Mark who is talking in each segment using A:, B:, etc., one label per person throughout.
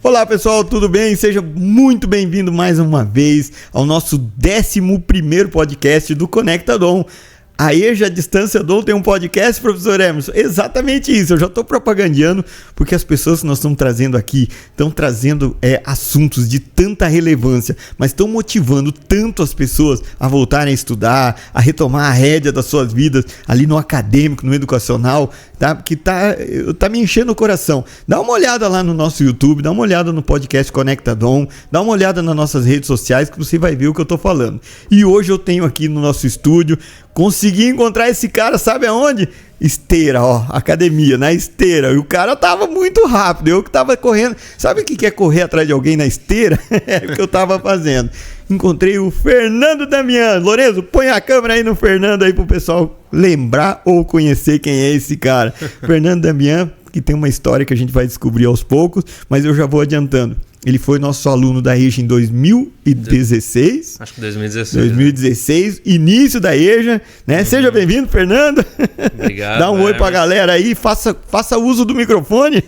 A: Olá pessoal, tudo bem? Seja muito bem-vindo mais uma vez ao nosso 11º podcast do Conecta Dom. A EJA Distância Dom tem um podcast, professor Emerson? Exatamente isso, eu já estou propagandeando porque as pessoas que nós estamos trazendo aqui estão trazendo assuntos de tanta relevância, mas estão motivando tanto as pessoas a voltarem a estudar, a retomar a rédea das suas vidas ali no acadêmico, no educacional, tá? Que tá me enchendo o coração. Dá uma olhada lá no nosso YouTube, dá uma olhada no podcast Conecta Dom, dá uma olhada nas nossas redes sociais que você vai ver o que eu estou falando. E hoje eu tenho aqui no nosso estúdio, consegui encontrar esse cara, sabe aonde? Esteira, academia, na esteira. E o cara tava muito rápido, eu que tava correndo. Sabe o que é correr atrás de alguém na esteira? É o que eu tava fazendo. Encontrei o Fernando Damian. Lorenzo, põe a câmera aí no Fernando aí pro pessoal lembrar ou conhecer quem é esse cara. Fernando Damian, que tem uma história que a gente vai descobrir aos poucos, mas eu já vou adiantando. Ele foi nosso aluno da EJA em 2016.
B: Acho que 2016.
A: 2016, início da EJA, né? Seja bem-vindo, Fernando.
B: Obrigado.
A: Dá um oi pra galera aí, faça uso do microfone.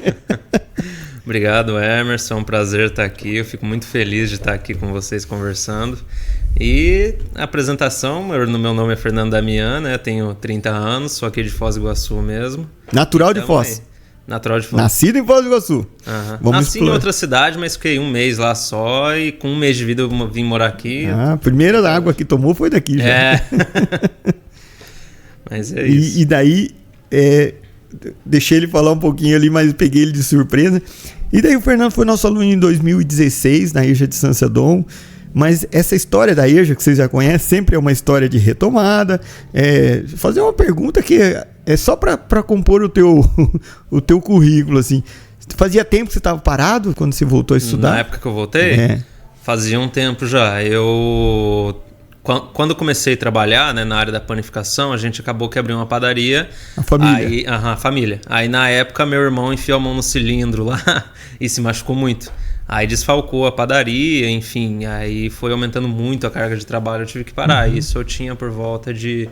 B: Obrigado, Emerson. É um prazer estar aqui. Eu fico muito feliz de estar aqui com vocês conversando. E a apresentação, meu nome é Fernando Damian, né? Tenho 30 anos, sou aqui de Foz do Iguaçu mesmo.
A: Natural de Foz.
B: Aí. Natural de Foz.
A: Nascido em Foz do Iguaçu.
B: Nasci em outra cidade, mas fiquei um mês lá só e com um mês de vida eu vim morar aqui.
A: A primeira água que tomou foi daqui já.
B: Mas é isso.
A: E daí, deixei ele falar um pouquinho ali, mas peguei ele de surpresa. E daí o Fernando foi nosso aluno em 2016 na EJA Distância Dom. Mas essa história da EJA, que vocês já conhecem, sempre é uma história de retomada. Fazer uma pergunta que é só para compor o teu currículo, assim. Fazia tempo que você estava parado quando você voltou a estudar?
B: Na época que eu voltei? Fazia um tempo já. Quando eu comecei a trabalhar, né, na área da panificação, a gente acabou que abriu uma padaria.
A: A família?
B: A família. Aí na época meu irmão enfiou a mão no cilindro lá e se machucou muito. Aí desfalcou a padaria, enfim, aí foi aumentando muito a carga de trabalho, eu tive que parar. Isso eu tinha por volta de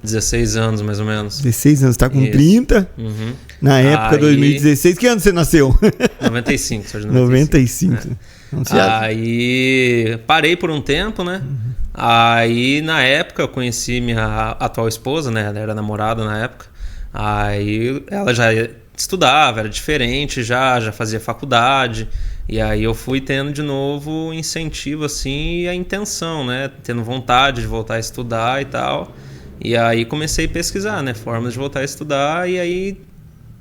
B: 16 anos, mais ou menos.
A: 16 anos, tá com 30? Na época, 2016, que ano você nasceu?
B: 95, sou de 95.
A: 95.
B: Aí parei por um tempo, né? Aí na época eu conheci minha atual esposa, né? Ela era namorada na época. Aí ela já estudava, era diferente, já fazia faculdade. E aí eu fui tendo de novo incentivo assim e a intenção, né? Tendo vontade de voltar a estudar e tal. E aí comecei a pesquisar, né? Formas de voltar a estudar. E aí,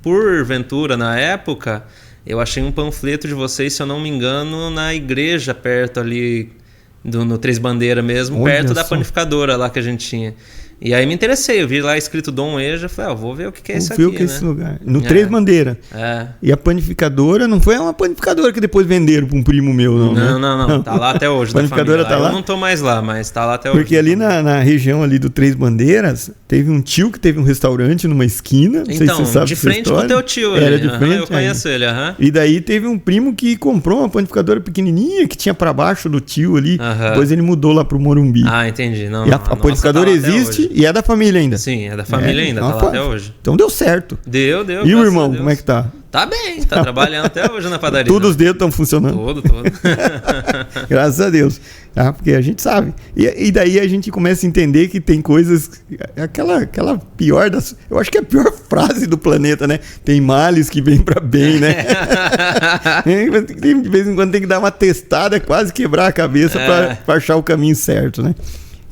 B: por ventura, na época, eu achei um panfleto de vocês, se eu não me engano, na igreja perto ali, no Três Bandeiras mesmo, perto da panificadora lá que a gente tinha. E aí me interessei, eu vi lá escrito Dom EJA, falei, vou ver o que é isso aqui,
A: o que é esse lugar. No Três Bandeiras. E a panificadora não foi uma panificadora que depois venderam para um primo meu, não.
B: Não. Tá lá até hoje.
A: A panificadora tá lá?
B: Eu não tô mais lá, mas tá lá até hoje.
A: Porque ali na região ali do Três Bandeiras, teve um tio que teve um restaurante numa esquina. Não sei se você sabe
B: de frente com o teu tio ali.
A: Era de frente.
B: Eu conheço ele,
A: E daí teve um primo que comprou uma panificadora pequenininha que tinha para baixo do tio ali. Depois ele mudou lá pro Morumbi.
B: Entendi.
A: E a panificadora existe e é da família ainda.
B: Sim, é da família ainda, tá lá até hoje.
A: Então deu certo.
B: Deu.
A: E o irmão, como é que tá?
B: Tá bem, tá trabalhando até hoje na padaria.
A: Todos os dedos estão funcionando.
B: Todo.
A: Graças a Deus. Tá? Porque a gente sabe. E daí a gente começa a entender que tem coisas... Aquela pior das... Eu acho que é a pior frase do planeta, né? Tem males que vêm pra bem, né? De vez em quando tem que dar uma testada, quase quebrar a cabeça pra achar o caminho certo, né?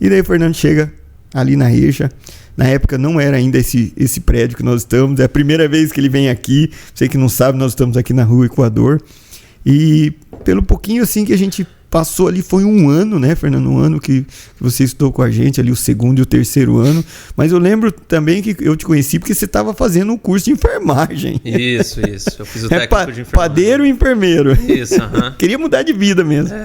A: E daí o Fernando chega ali na EJA. Na época não era ainda esse prédio que nós estamos. É a primeira vez que ele vem aqui. Você que não sabe, nós estamos aqui na Rua Equador. E pelo pouquinho assim que a gente passou ali, foi um ano, né, Fernando? Um ano que você estudou com a gente ali, o segundo e o terceiro ano. Mas eu lembro também que eu te conheci porque você estava fazendo um curso de enfermagem.
B: Isso. Eu fiz o técnico de enfermagem.
A: Padeiro e enfermeiro.
B: Isso,
A: Queria mudar de vida mesmo.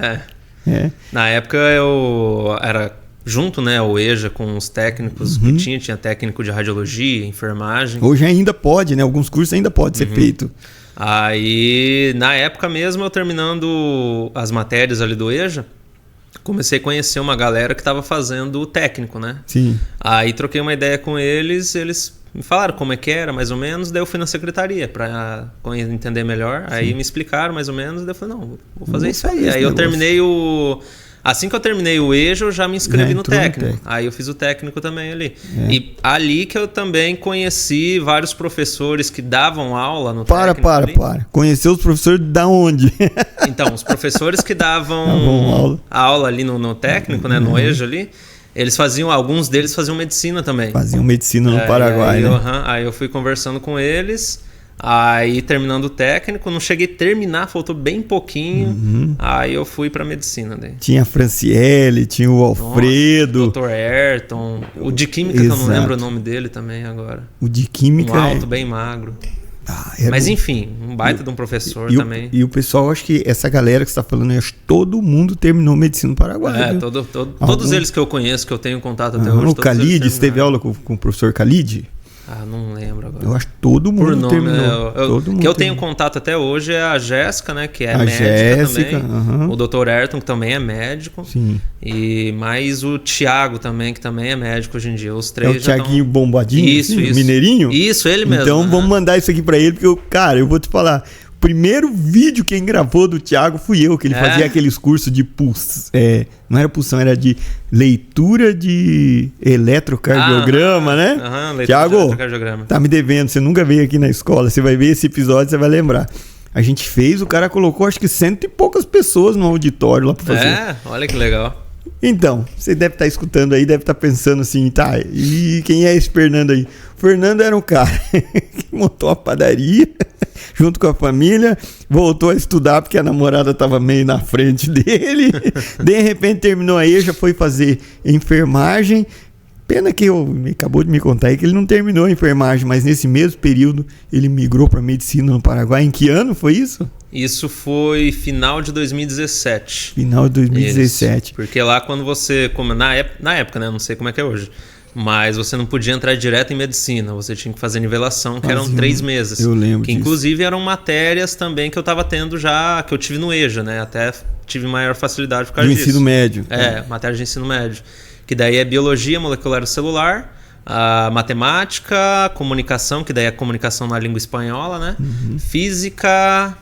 B: Na época eu era... junto, né, o EJA com os técnicos que tinha técnico de radiologia, enfermagem.
A: Hoje ainda pode, né? Alguns cursos ainda pode ser feito.
B: Aí, na época mesmo, eu terminando as matérias ali do EJA, comecei a conhecer uma galera que estava fazendo o técnico, né?
A: Sim.
B: Aí troquei uma ideia com eles me falaram como é que era, mais ou menos, daí eu fui na secretaria para entender melhor. Aí me explicaram mais ou menos, daí eu falei, não, vou fazer isso aí. Aí eu terminei Assim que eu terminei o EJA, eu já me inscrevi no técnico. Aí eu fiz o técnico também ali. E ali que eu também conheci vários professores que davam aula no técnico.
A: Para. Conheceu os professores da onde?
B: Então, os professores que davam aula ali no técnico, né, no EJA ali, alguns deles faziam medicina também.
A: Faziam medicina no Paraguai, né?
B: Aí eu fui conversando com eles, aí terminando o técnico, não cheguei a terminar, faltou bem pouquinho, aí eu fui pra medicina daí.
A: Tinha a Franciele, tinha o Alfredo.
B: O Dr. Ayrton, o de Química, que eu não lembro o nome dele também agora.
A: O de Química...
B: Um alto, bem magro. Mas enfim, um baita de um professor também.
A: E o pessoal, acho que essa galera que você está falando, acho que todo mundo terminou medicina no Paraguai.
B: Todos eles que eu conheço, que eu tenho contato até hoje.
A: O Khalid, você teve aula com o professor Khalid?
B: Não lembro agora.
A: Eu acho que todo mundo terminou.
B: Eu tenho contato até hoje é a Jéssica, né? Que é médica também. O Dr. Ayrton, que também é médico.
A: Sim.
B: E mais o Thiago também, que também é médico hoje em dia. Os três
A: o Thiaguinho Bombadinho?
B: Isso.
A: Mineirinho?
B: Isso, ele mesmo.
A: Então vamos mandar isso aqui pra ele, porque, eu vou te falar. O primeiro vídeo quem gravou do Thiago fui eu, que ele fazia aqueles cursos de não era pulsão, era de leitura de eletrocardiograma, né? Thiago, tá me devendo, você nunca veio aqui na escola, você vai ver esse episódio, você vai lembrar. A gente fez, o cara colocou acho que 100 e poucas pessoas no auditório lá pra fazer.
B: Olha que legal.
A: Então, você deve estar escutando aí, deve estar pensando assim, tá, e quem é esse Fernando aí? O Fernando era um cara que montou uma padaria junto com a família, voltou a estudar porque a namorada estava meio na frente dele, de repente terminou aí, já foi fazer enfermagem. Pena que acabou de me contar aí que ele não terminou a enfermagem, mas nesse mesmo período ele migrou para medicina no Paraguai. Em que ano foi isso?
B: Isso foi final de 2017.
A: Final de 2017.
B: Isso, porque lá quando você... Na época, né? Não sei como é que é hoje. Mas você não podia entrar direto em medicina. Você tinha que fazer nivelação, que eram 3 meses.
A: Eu lembro
B: que
A: disso.
B: Inclusive eram matérias também que eu estava tendo já... Que eu tive no EJA, né? Até tive maior facilidade por causa disso.
A: Ensino médio.
B: Matéria de ensino médio. Que daí é biologia molecular celular, a matemática, comunicação, que daí é comunicação na língua espanhola, né? Física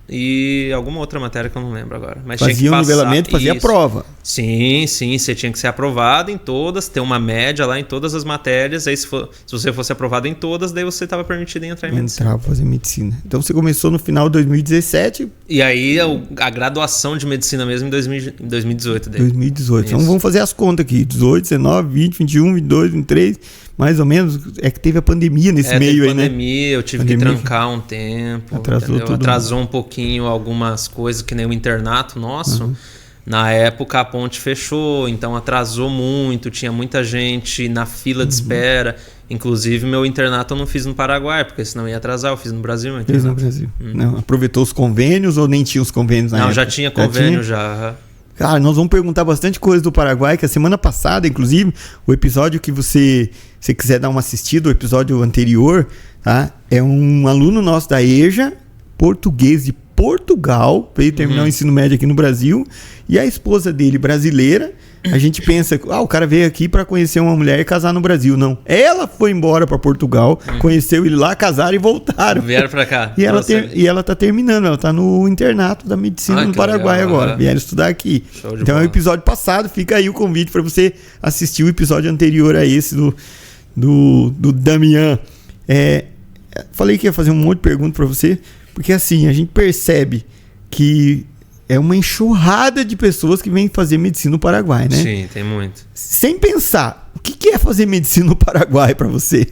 B: e alguma outra matéria que eu não lembro agora. Mas
A: fazia o nivelamento, fazia a prova.
B: Sim, você tinha que ser aprovado em todas, ter uma média lá em todas as matérias. Aí se você fosse aprovado em todas, daí você estava permitido entrar em medicina.
A: Entrar para fazer medicina. Então você começou no final de 2017.
B: E aí a graduação de medicina mesmo em 2018. Daí.
A: 2018. Então vamos fazer as contas aqui. 18, 19, 20, 21, 22, 23... Mais ou menos, é que teve a pandemia nesse meio aí, né?
B: Pandemia, eu tive que trancar um tempo. Atrasou um pouquinho algumas coisas, que nem o internato nosso. Na época a ponte fechou, então atrasou muito, tinha muita gente na fila de espera. Inclusive meu internato eu não fiz no Paraguai, porque senão ia atrasar, eu fiz no Brasil.
A: Fiz no Brasil. Não, aproveitou os convênios ou nem tinha os convênios na época?
B: Não, já tinha convênio já.
A: Cara, nós vamos perguntar bastante coisa do Paraguai, que a semana passada, inclusive, o episódio que você quiser dar uma assistida, o episódio anterior, tá? É um aluno nosso da EJA, português de Portugal, veio terminar o ensino médio aqui no Brasil, e a esposa dele, brasileira. A gente pensa, o cara veio aqui para conhecer uma mulher e casar no Brasil. Não. Ela foi embora para Portugal, conheceu ele lá, casaram e voltaram.
B: Vieram para cá.
A: E ela tá terminando, ela tá no internato da medicina no Paraguai legal, agora. Vieram estudar aqui. Então é o episódio passado, fica aí o convite para você assistir o episódio anterior a esse do Damian. Falei que ia fazer um monte de perguntas para você, porque assim, a gente percebe que é uma enxurrada de pessoas que vêm fazer medicina no Paraguai, né?
B: Sim, tem muito.
A: Sem pensar, o que é fazer medicina no Paraguai para você?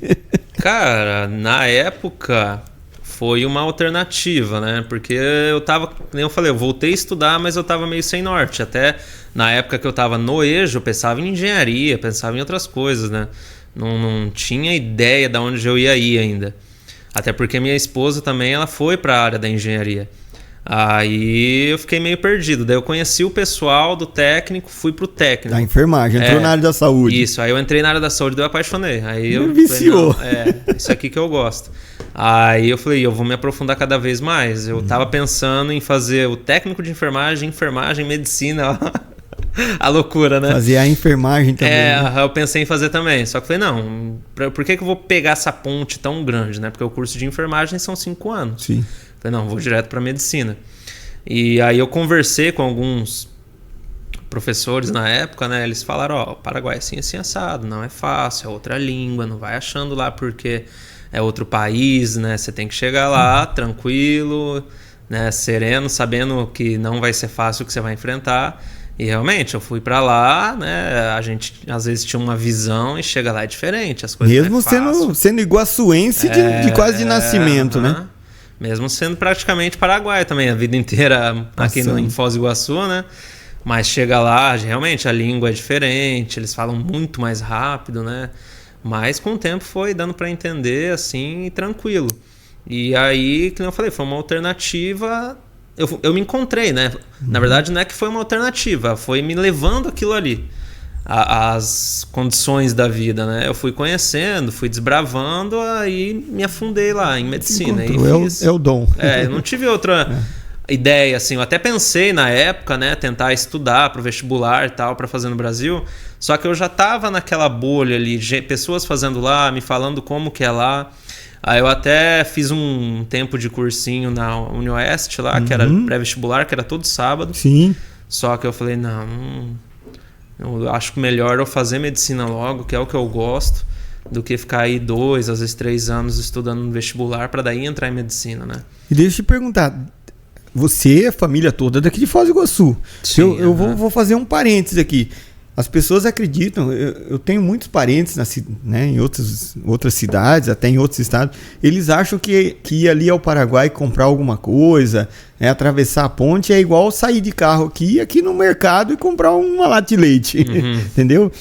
B: Cara, na época foi uma alternativa, né? Porque eu tava, nem eu falei, eu voltei a estudar, mas eu tava meio sem norte. Até na época que eu tava no EJA, eu pensava em engenharia, pensava em outras coisas, né? Não tinha ideia de onde eu ia ir ainda. Até porque minha esposa também, ela foi para a área da engenharia. Aí eu fiquei meio perdido. Daí eu conheci o pessoal do técnico, fui pro técnico.
A: Da enfermagem, entrou na área da saúde.
B: Isso, aí eu entrei na área da saúde e eu apaixonei. Aí eu
A: viciou.
B: Falei, isso aqui que eu gosto. Aí eu falei, eu vou me aprofundar cada vez mais. Eu tava pensando em fazer o técnico de enfermagem, medicina. A loucura, né?
A: Fazer a enfermagem também. Né?
B: Eu pensei em fazer também. Só que falei, não, por que eu vou pegar essa ponte tão grande, né? Porque o curso de enfermagem são 5 anos.
A: Sim.
B: Falei, não, vou direto para medicina. E aí eu conversei com alguns professores na época, né? Eles falaram, o Paraguai é assim assado, não é fácil, é outra língua, não vai achando lá porque é outro país, né? Você tem que chegar lá tranquilo, né? Sereno, sabendo que não vai ser fácil o que você vai enfrentar. E realmente, eu fui pra lá, né? A gente às vezes tinha uma visão e chega lá é diferente. As coisas
A: mesmo sendo iguaçuense de quase de nascimento, né?
B: Mesmo sendo praticamente paraguaio também, a vida inteira aqui em Foz do Iguaçu, né? Mas chega lá, realmente a língua é diferente, eles falam muito mais rápido, né? Mas com o tempo foi dando pra entender assim, tranquilo. E aí, como eu falei, foi uma alternativa. Eu me encontrei, né? Na verdade, não é que foi uma alternativa, foi me levando aquilo ali, as condições da vida, né? Eu fui conhecendo, fui desbravando, aí me afundei lá em medicina.
A: É o dom.
B: Eu não tive outra ideia, assim. Eu até pensei na época, né? Tentar estudar para o vestibular e tal, para fazer no Brasil. Só que eu já estava naquela bolha ali, pessoas fazendo lá, me falando como que é lá. Aí eu até fiz um tempo de cursinho na UniOeste lá, que era pré-vestibular, que era todo sábado.
A: Sim.
B: Só que eu falei, não, eu acho que melhor eu fazer medicina logo, que é o que eu gosto, do que ficar aí 2, às vezes 3 anos estudando no vestibular para daí entrar em medicina, né?
A: E deixa eu te perguntar, você, a família toda daqui de Foz do Iguaçu. Sim, eu vou fazer um parênteses aqui. As pessoas acreditam, eu tenho muitos parentes né, em outras cidades, até em outros estados, eles acham que ir ali ao Paraguai comprar alguma coisa, atravessar a ponte é igual sair de carro aqui no mercado e comprar uma lata de leite, entendeu?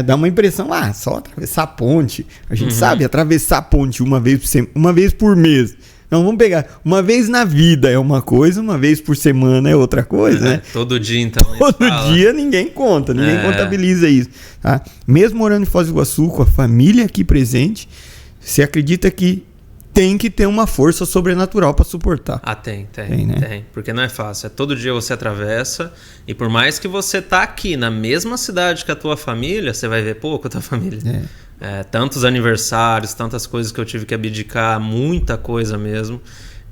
A: Dá uma impressão, só atravessar a ponte. A gente sabe, atravessar a ponte uma vez por mês. Não, vamos pegar. Uma vez na vida é uma coisa, uma vez por semana é outra coisa, né?
B: Todo dia, então.
A: Todo dia ninguém conta, ninguém contabiliza isso. Tá? Mesmo morando em Foz do Iguaçu, com a família aqui presente, você acredita que tem que ter uma força sobrenatural para suportar.
B: Tem,
A: né?
B: Tem. Porque não é fácil. Todo dia você atravessa e por mais que você tá aqui na mesma cidade que a tua família, você vai ver pouco a tua família. Tantos aniversários, tantas coisas que eu tive que abdicar, muita coisa mesmo,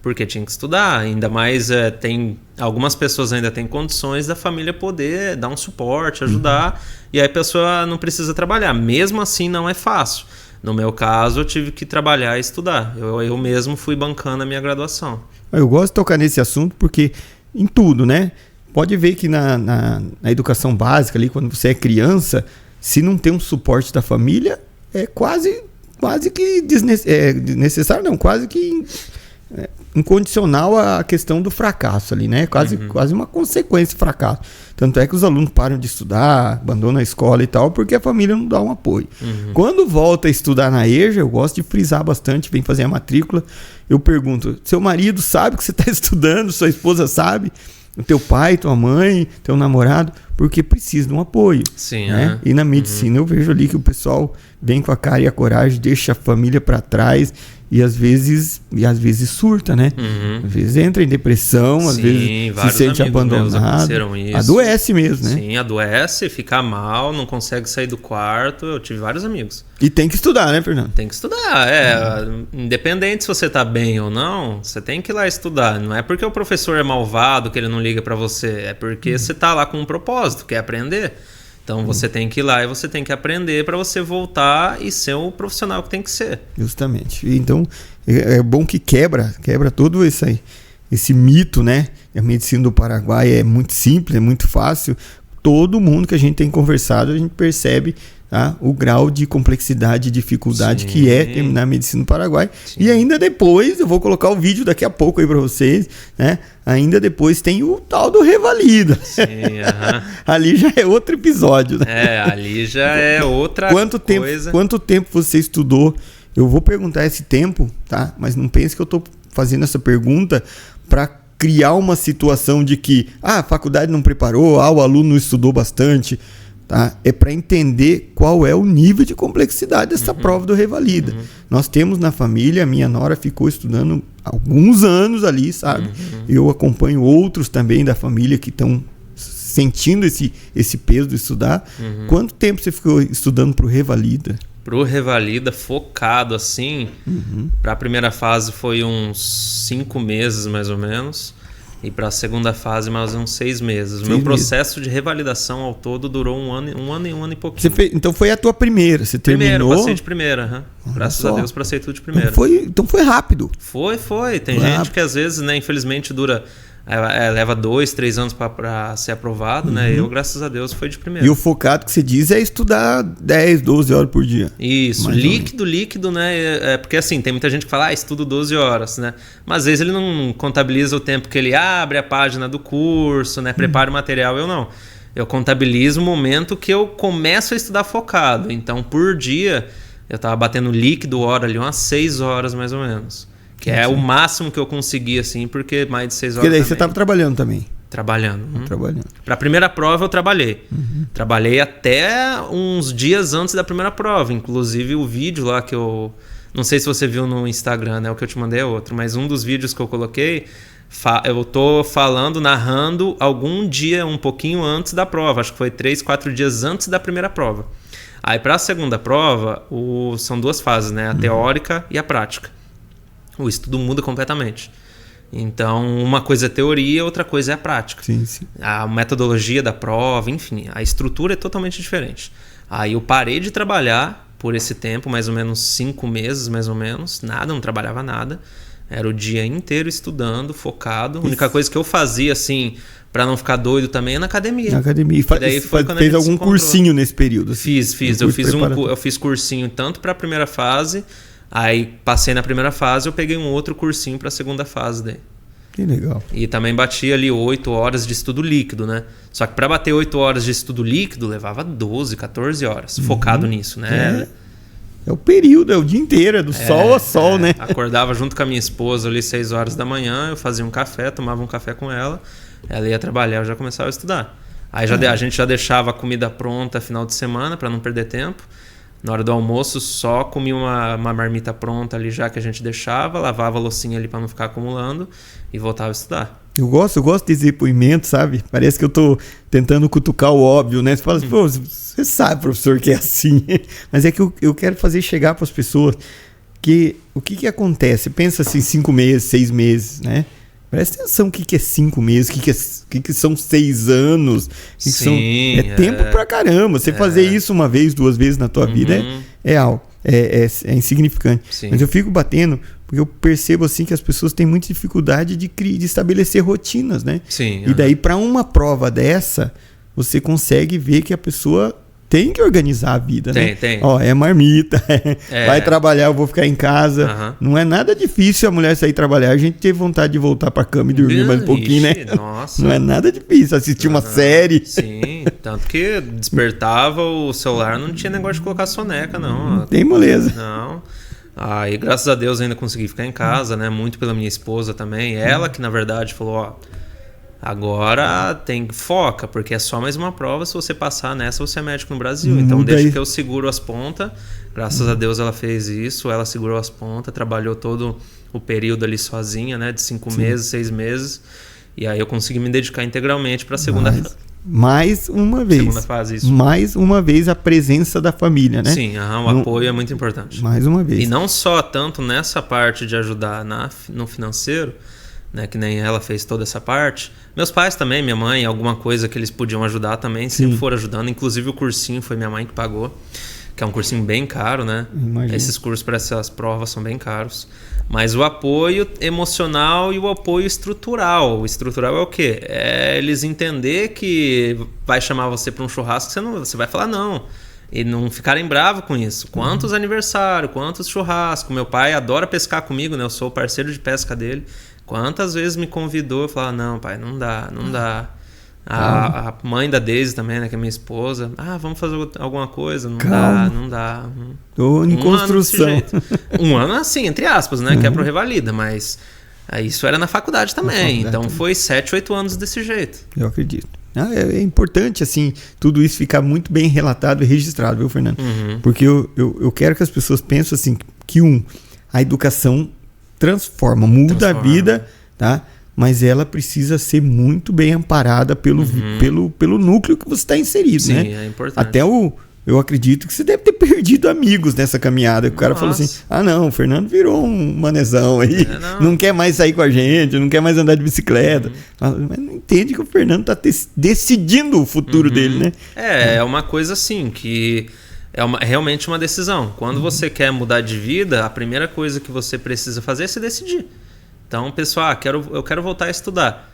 B: porque tinha que estudar. Ainda mais, tem algumas pessoas ainda têm condições da família poder dar um suporte, ajudar, e aí a pessoa não precisa trabalhar. Mesmo assim, não é fácil. No meu caso, eu tive que trabalhar e estudar. Eu mesmo fui bancando a minha graduação. Eu
A: gosto de tocar nesse assunto porque em tudo, né? Pode ver que na educação básica, ali, quando você é criança, se não tem um suporte da família, é quase que desnecessário, não, quase que incondicional a questão do fracasso ali, né? Quase uma consequência do fracasso. Tanto é que os alunos param de estudar, abandonam a escola e tal, porque a família não dá um apoio. Quando volta a estudar na EJA, eu gosto de frisar bastante, vem fazer a matrícula, eu pergunto, seu marido sabe que você está estudando, sua esposa sabe, o teu pai, tua mãe, teu namorado, porque precisa de um apoio.
B: Sim,
A: né? E na medicina eu vejo ali que o pessoal vem com a cara e a coragem, deixa a família para trás e às vezes surta, né? Às vezes entra em depressão, às vezes se sente abandonado, adoece mesmo, né?
B: Sim, adoece, fica mal, não consegue sair do quarto. Eu tive vários amigos.
A: E tem que estudar, né, Fernando?
B: Tem que estudar, independente se você tá bem ou não, você tem que ir lá estudar. Não é porque o professor é malvado que ele não liga para você, é porque você tá lá com um propósito, que é aprender. Então você tem que ir lá e você tem que aprender para você voltar e ser o profissional que tem que ser.
A: Justamente. Então é bom que quebra todo esse mito, né? A medicina do Paraguai é muito simples, é muito fácil. Todo mundo que a gente tem conversado, a gente percebe o grau de complexidade e dificuldade que é terminar a medicina do Paraguai. Sim. E ainda depois, eu vou colocar o vídeo daqui a pouco aí para vocês, né? Ainda depois tem o tal do Revalida.
B: Sim,
A: ali já é outro episódio, né?
B: Ali já é outra coisa.
A: Quanto tempo você estudou? Eu vou perguntar esse tempo, tá? Mas não pense que eu tô fazendo essa pergunta para criar uma situação de que a faculdade não preparou, o aluno não estudou bastante. Tá? É para entender qual é o nível de complexidade dessa prova do Revalida. Nós temos na família, a minha nora ficou estudando alguns anos ali, sabe? Eu acompanho outros também da família que estão sentindo esse peso de estudar. Quanto tempo você ficou estudando pro Revalida?
B: Pro Revalida, focado assim, para a primeira fase foi uns 5 meses mais ou menos, e para a segunda fase mais uns 6 meses. O meu processo de revalidação ao todo durou um ano e pouquinho.
A: Então foi a tua primeira, você terminou?
B: Passei de primeira, graças a Deus passei tudo de primeira.
A: Então foi rápido.
B: Foi. Tem gente que às vezes, né, infelizmente leva 2, 3 anos para ser aprovado, né? Eu, graças a Deus, foi de primeira.
A: E o focado que você diz é estudar 10, 12 horas por dia.
B: Isso, líquido, né? Porque assim, tem muita gente que fala, estudo 12 horas, né? Mas às vezes ele não contabiliza o tempo que ele abre a página do curso, né? Prepara o material, eu não. Eu contabilizo o momento que eu começo a estudar focado. Então, por dia, eu tava batendo líquido hora ali, umas 6 horas mais ou menos. Que é o máximo que eu consegui, assim, porque mais de 6 horas.
A: Porque daí
B: também.
A: você estava trabalhando também.
B: Trabalhando. Para a primeira prova eu trabalhei. Trabalhei até uns dias antes da primeira prova. Inclusive o vídeo lá que eu... Não sei se você viu no Instagram, né? O que eu te mandei é outro. Mas um dos vídeos que eu coloquei, eu tô narrando algum dia um pouquinho antes da prova. Acho que foi 3, 4 dias antes da primeira prova. Aí para a segunda prova, são 2 fases, né? A teórica e a prática. O estudo muda completamente. Então, uma coisa é teoria, outra coisa é a prática.
A: Sim.
B: A metodologia da prova, enfim, a estrutura é totalmente diferente. Aí eu parei de trabalhar por esse tempo, mais ou menos 5 meses, mais ou menos. Não trabalhava nada. Era o dia inteiro estudando, focado. A única coisa que eu fazia, assim, para não ficar doido também, é na academia.
A: Fez algum cursinho nesse período?
B: Assim. Fiz. Eu fiz cursinho tanto para a primeira fase. Aí passei na primeira fase, eu peguei um outro cursinho para a segunda fase daí.
A: Que legal.
B: E também bati ali 8 horas de estudo líquido, né? Só que para bater 8 horas de estudo líquido, levava 12, 14 horas, focado nisso, né?
A: É o período, é o dia inteiro, é do sol a sol, né?
B: Acordava junto com a minha esposa ali 6 horas da manhã, eu fazia um café, tomava um café com ela ia trabalhar, eu já começava a estudar. Aí a gente já deixava a comida pronta final de semana para não perder tempo. Na hora do almoço, só comia uma marmita pronta ali já que a gente deixava, lavava a loucinha ali para não ficar acumulando e voltava a estudar. Eu
A: gosto desse depoimento, sabe? Parece que eu tô tentando cutucar o óbvio, né? Você fala assim, pô, você sabe, professor, que é assim. Mas é que eu quero fazer chegar para as pessoas que o que acontece? Pensa assim, 5 meses, 6 meses, né? Presta atenção o que é 5 meses, o que são 6 anos. Tempo pra caramba. Você fazer isso 1 vez, 2 vezes na tua vida é insignificante. Sim. Mas eu fico batendo porque eu percebo assim que as pessoas têm muita dificuldade de estabelecer rotinas, né?
B: Sim,
A: e daí para uma prova dessa, você consegue ver que a pessoa tem que organizar a vida, né?
B: Tem.
A: Ó, é marmita, vai trabalhar, eu vou ficar em casa. Não é nada difícil a mulher sair trabalhar. A gente ter vontade de voltar pra cama e dormir mais um pouquinho, né?
B: Nossa.
A: Não é nada difícil assistir uma série.
B: Sim, tanto que despertava o celular, não tinha negócio de colocar soneca, não.
A: Tem moleza.
B: Não. Aí, graças a Deus, ainda consegui ficar em casa, né? Muito pela minha esposa também. Ela que, na verdade, falou, ó... Agora foca, porque é só mais uma prova. Se você passar nessa, você é médico no Brasil. Então deixa que eu seguro as pontas. Graças a Deus ela fez isso. Ela segurou as pontas, trabalhou todo o período ali sozinha, né? De 5 meses, 6 meses. E aí eu consegui me dedicar integralmente para a segunda fase.
A: Mais uma vez.
B: Segunda fase, isso.
A: Mais uma vez a presença da família, né?
B: Sim, o apoio é muito importante.
A: Mais uma vez.
B: E não só tanto nessa parte de ajudar no financeiro, né, que nem ela fez toda essa parte. Meus pais também, minha mãe, alguma coisa que eles podiam ajudar também, sempre foram ajudando. Inclusive o cursinho foi minha mãe que pagou, que é um cursinho bem caro, né?
A: Imagina.
B: Esses cursos para essas provas são bem caros. Mas o apoio emocional e o apoio estrutural. O estrutural é o quê? É eles entender que vai chamar você para um churrasco, você vai falar não. E não ficarem bravos com isso. Quantos aniversários, quantos churrascos. Meu pai adora pescar comigo, né? Eu sou o parceiro de pesca dele. Quantas vezes me convidou, eu falava, não, pai, não dá. A mãe da Daisy também, né, que é minha esposa, vamos fazer alguma coisa, não dá.
A: Tô em construção.
B: Um ano assim, entre aspas, né, que é pro Revalida, mas isso era na faculdade também, então foi 7, 8 anos desse jeito.
A: Eu acredito. É importante, assim, tudo isso ficar muito bem relatado e registrado, viu, Fernando? Porque eu quero que as pessoas pensem assim, que a educação transforma, muda a vida, tá? mas ela precisa ser muito bem amparada pelo núcleo que você está inserido,
B: Sim,
A: né?
B: é importante.
A: Até eu acredito que você deve ter perdido amigos nessa caminhada. O cara falou assim, não, o Fernando virou um manezão aí, não quer mais sair com a gente, não quer mais andar de bicicleta. Mas não entende que o Fernando está decidindo o futuro dele, né?
B: É uma coisa assim, que é realmente uma decisão. Quando você quer mudar de vida, a primeira coisa que você precisa fazer é se decidir. Então, pessoal, eu quero voltar a estudar.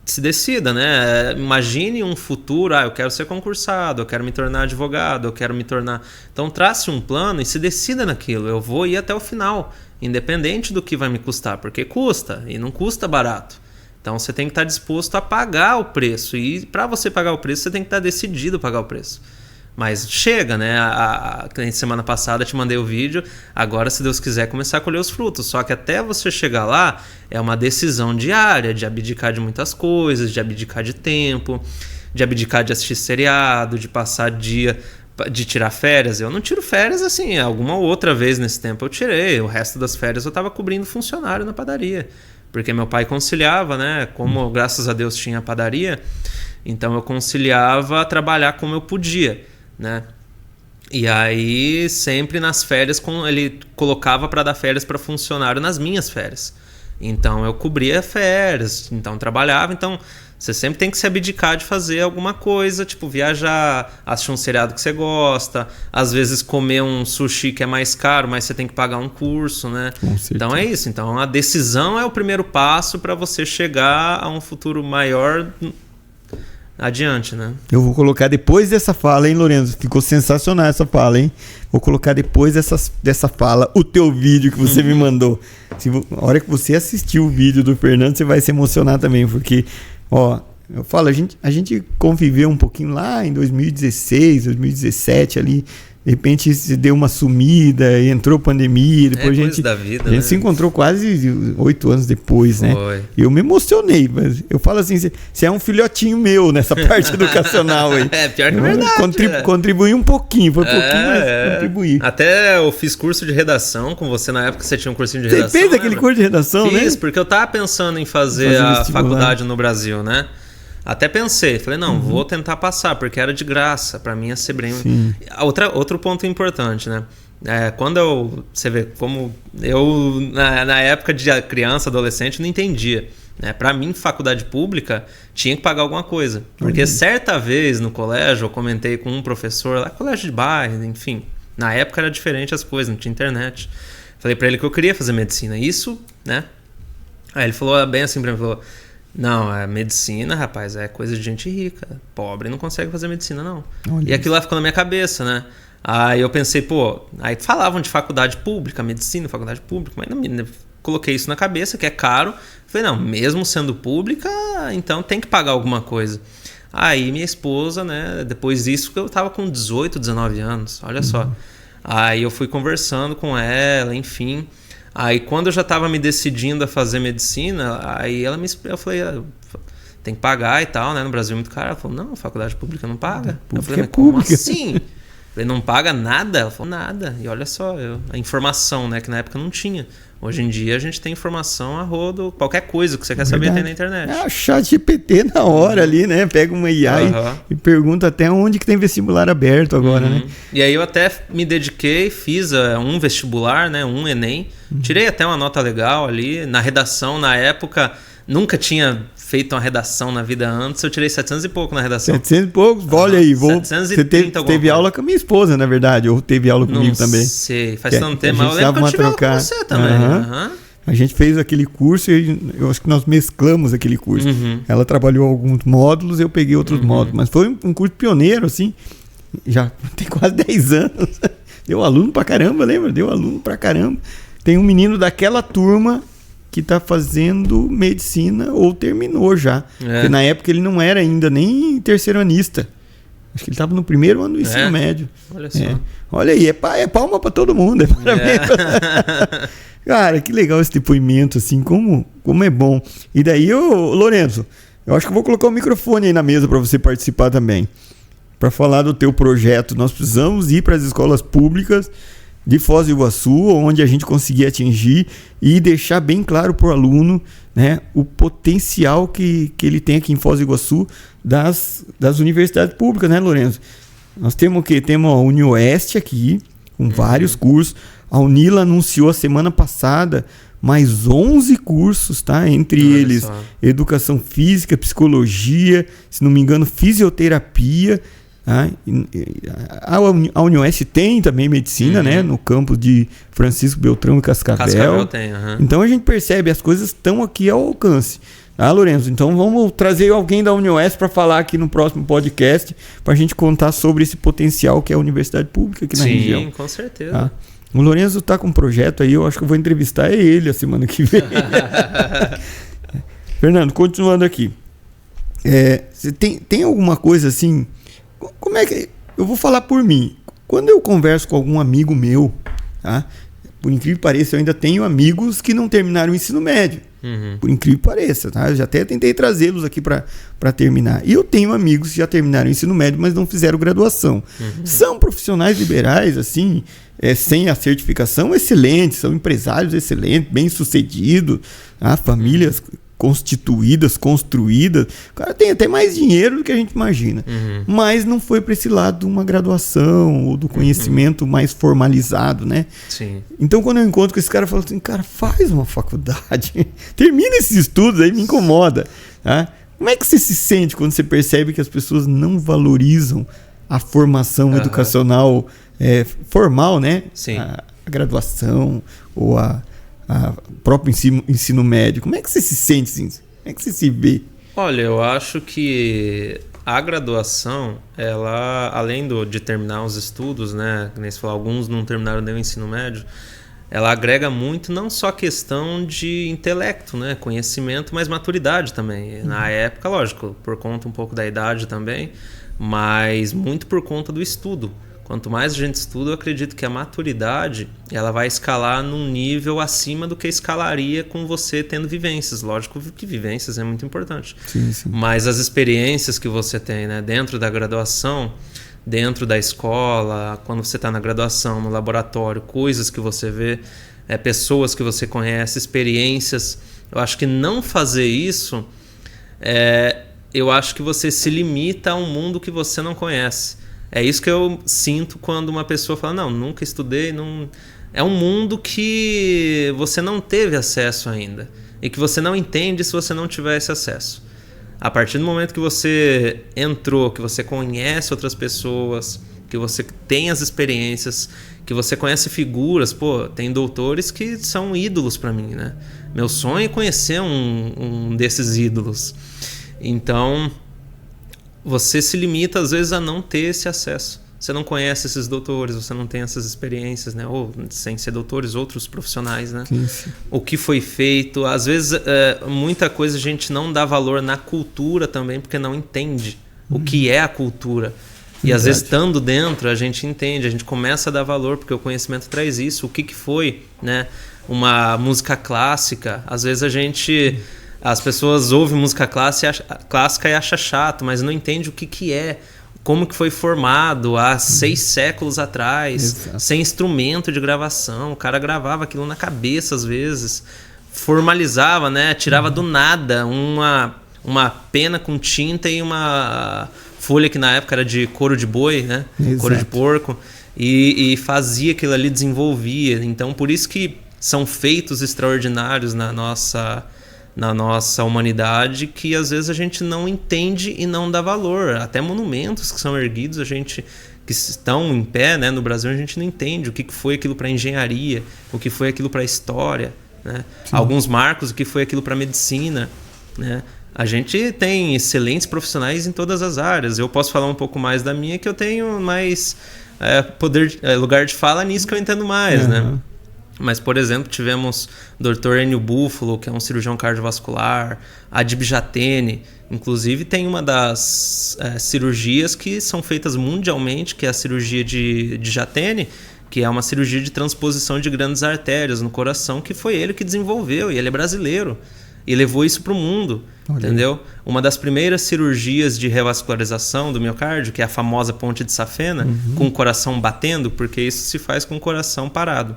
B: Se decida, né? Imagine um futuro, eu quero ser concursado, eu quero me tornar advogado, eu quero me tornar... Então trace um plano e se decida naquilo. Eu vou ir até o final, independente do que vai me custar, porque custa, e não custa barato. Então você tem que estar disposto a pagar o preço, e para você pagar o preço, você tem que estar decidido a pagar o preço. Mas chega, né? Semana passada eu te mandei o vídeo, agora, se Deus quiser, começar a colher os frutos. Só que até você chegar lá, é uma decisão diária de abdicar de muitas coisas, de abdicar de tempo, de abdicar de assistir seriado, de passar dia, de tirar férias. Eu não tiro férias assim, alguma outra vez nesse tempo eu tirei. O resto das férias eu estava cobrindo funcionário na padaria, porque meu pai conciliava, né? Como graças a Deus tinha a padaria, então eu conciliava trabalhar como eu podia, né? E aí sempre nas férias ele colocava para dar férias para funcionário nas minhas férias, então eu cobria férias, então trabalhava. Então você sempre tem que se abdicar de fazer alguma coisa, tipo viajar, assistir um seriado que você gosta, às vezes comer um sushi que é mais caro, mas você tem que pagar um curso, né? Então é isso. Então a decisão é o primeiro passo para você chegar a um futuro maior adiante, né? Eu
A: vou colocar depois dessa fala, hein, Lorenzo? Ficou sensacional essa fala, hein? Vou colocar depois dessa fala o teu vídeo que você me mandou. A hora que você assistir o vídeo do Fernando, você vai se emocionar também, porque, eu falo, a gente conviveu um pouquinho lá em 2016, 2017 ali. De repente se deu uma sumida, entrou pandemia, depois a gente se encontrou quase 8 anos depois, né? Eu me emocionei, mas eu falo assim, você é um filhotinho meu nessa parte educacional aí.
B: Pior que é verdade.
A: Contribuí um pouquinho, foi pouquinho, mas contribuí.
B: Até eu fiz curso de redação com você na época, você tinha um cursinho de redação.
A: Você fez aquele curso de redação, né?
B: Fiz, porque eu tava pensando em fazer a faculdade no Brasil, né? Até pensei, falei, vou tentar passar, porque era de graça, pra mim ia ser bem... Outro ponto importante, né? Você vê como eu, na época de criança, adolescente, não entendia, né? Pra mim, faculdade pública, tinha que pagar alguma coisa. Porque certa vez no colégio, eu comentei com um professor lá, colégio de bairro, enfim. Na época era diferente as coisas, não tinha internet. Falei pra ele que eu queria fazer medicina. Isso, né? Aí ele falou bem assim pra mim, falou... Não, a medicina, rapaz, é coisa de gente rica. Pobre não consegue fazer medicina, não. E aquilo lá ficou na minha cabeça, né? Aí eu pensei, aí falavam de faculdade pública, medicina, faculdade pública, mas não, coloquei isso na cabeça, que é caro. Falei, não, mesmo sendo pública, então tem que pagar alguma coisa. Aí minha esposa, né, depois disso, eu tava com 18, 19 anos, olha só. Aí eu fui conversando com ela, enfim... Aí quando eu já estava me decidindo a fazer medicina, aí eu falei, tem que pagar e tal, né? No Brasil é muito caro. Ela falou, não, faculdade pública não paga. Eu falei, mas como assim? Eu falei, não paga nada? Ela falou, nada. E olha só, a informação, né? Que na época não tinha. Hoje em dia a gente tem informação a rodo, qualquer coisa que você quer saber tem na internet.
A: É o ChatGPT na hora ali, né? Pega uma IA e pergunta até onde que tem vestibular aberto agora, né?
B: E aí eu até me dediquei, fiz um vestibular, né? Um Enem. Tirei até uma nota legal ali. Na redação, na época, nunca tinha feito uma redação na vida antes. Eu tirei 700 e pouco na redação.
A: 700 e pouco? Olha aí.
B: 730
A: você teve aula com a minha esposa, na verdade. Ou teve aula comigo também.
B: Não sei, faz tanto tempo. Mas eu lembro que eu tive aula com você também.
A: A gente fez aquele curso e eu acho que nós mesclamos aquele curso. Ela trabalhou alguns módulos, eu peguei outros módulos. Mas foi um curso pioneiro, assim. Já tem quase 10 anos. Deu aluno pra caramba, lembra? Deu aluno pra caramba. Tem um menino daquela turma que tá fazendo medicina ou terminou já. Porque na época ele não era ainda nem terceiranista. Acho que ele estava no primeiro ano do ensino médio.
B: Olha só.
A: Olha aí, é palma para todo mundo. Cara, que legal esse depoimento, assim, como é bom. E daí, Lorenzo, eu acho que eu vou colocar o microfone aí na mesa para você participar também. Para falar do teu projeto. Nós precisamos ir para as escolas públicas de Foz do Iguaçu, onde a gente conseguia atingir e deixar bem claro para o aluno, né, o potencial que ele tem aqui em Foz do Iguaçu das universidades públicas, né, Lourenço? Nós temos o quê? Temos a UniOeste aqui, com vários cursos. A Unila anunciou a semana passada mais 11 cursos, tá? Entre eles, educação física, psicologia, se não me engano, fisioterapia. Tá? A UniOeste tem também medicina, né? No campus de Francisco Beltrão e Cascavel.
B: Tem,
A: Então a gente percebe, as coisas estão aqui ao alcance. Ah, Lourenço, então vamos trazer alguém da UniOeste para falar aqui no próximo podcast, para a gente contar sobre esse potencial que é a universidade pública aqui na região.
B: Sim, com certeza.
A: Tá? O Lourenço está com um projeto aí, eu acho que eu vou entrevistar ele a semana que vem. Fernando, continuando aqui. Você tem alguma coisa assim... Como é que... Eu vou falar por mim. Quando eu converso com algum amigo meu, tá? Por incrível que pareça, eu ainda tenho amigos que não terminaram o ensino médio. Por incrível que pareça, tá? Eu já até tentei trazê-los aqui para terminar. E eu tenho amigos que já terminaram o ensino médio, mas não fizeram graduação. São profissionais liberais, assim, sem a certificação, excelentes, são empresários excelentes, bem-sucedidos, tá? Famílias constituídas, construídas. O cara tem até mais dinheiro do que a gente imagina. Mas não foi para esse lado de uma graduação ou do conhecimento mais formalizado, né?
B: Sim.
A: Então, quando eu encontro com esse cara, eu falo assim, cara, faz uma faculdade. Termina esses estudos aí, me incomoda. Tá? Como é que você se sente quando você percebe que as pessoas não valorizam a formação educacional formal, né?
B: Sim.
A: A graduação ou a próprio ensino médio. Como é que você se sente, assim? Como é que você se vê?
B: Olha, eu acho que a graduação, ela, além de terminar os estudos, né, nem se falar, alguns não terminaram nem o ensino médio, ela agrega muito, não só a questão de intelecto, né, conhecimento, mas maturidade também. Na época, lógico, por conta um pouco da idade também, mas muito por conta do estudo. Quanto mais a gente estuda, eu acredito que a maturidade ela vai escalar num nível acima do que escalaria com você tendo vivências. Lógico que vivências é muito importante.
A: Sim, sim.
B: Mas as experiências que você tem, né, dentro da graduação, dentro da escola, quando você está na graduação, no laboratório, coisas que você vê, pessoas que você conhece, experiências. Eu acho que não fazer isso, eu acho que você se limita a um mundo que você não conhece. É isso que eu sinto quando uma pessoa fala, não, nunca estudei, não... É um mundo que você não teve acesso ainda e que você não entende se você não tiver esse acesso. A partir do momento que você entrou, que você conhece outras pessoas, que você tem as experiências, que você conhece figuras, tem doutores que são ídolos para mim, né? Meu sonho é conhecer um desses ídolos. Então... você se limita, às vezes, a não ter esse acesso. Você não conhece esses doutores, você não tem essas experiências, né? Ou, sem ser doutores, outros profissionais, né?
A: Sim, sim.
B: O que foi feito. Às vezes, muita coisa a gente não dá valor na cultura também, porque não entende o que é a cultura. E, às vezes, estando dentro, a gente entende, a gente começa a dar valor, porque o conhecimento traz isso. O que foi, né? Uma música clássica. Às vezes, as pessoas ouvem música clássica e acham chato, mas não entende o que é, como que foi formado há 6 séculos atrás,
A: Exato.
B: Sem instrumento de gravação. O cara gravava aquilo na cabeça às vezes, formalizava, né? Tirava do nada uma pena com tinta e uma folha que na época era de couro de boi, né?
A: Exato.
B: Couro de porco, e fazia aquilo ali, desenvolvia. Então, por isso que são feitos extraordinários na nossa humanidade, que às vezes a gente não entende e não dá valor. Até monumentos que são erguidos, que estão em pé, né, no Brasil, a gente não entende o que foi aquilo para engenharia, o que foi aquilo para história, né? Alguns marcos, o que foi aquilo para medicina, né? A gente tem excelentes profissionais em todas as áreas. Eu posso falar um pouco mais da minha, que eu tenho mais lugar de fala nisso, que eu entendo mais, né? Mas, por exemplo, tivemos o Dr. Enio Buffalo, que é um cirurgião cardiovascular, Adib Jatene. Inclusive, tem uma das cirurgias que são feitas mundialmente, que é a cirurgia de Jatene, que é uma cirurgia de transposição de grandes artérias no coração, que foi ele que desenvolveu, e ele é brasileiro. e levou isso para o mundo. Entendeu? Uma das primeiras cirurgias de revascularização do miocárdio, que é a famosa ponte de safena, com o coração batendo, porque isso se faz com o coração parado.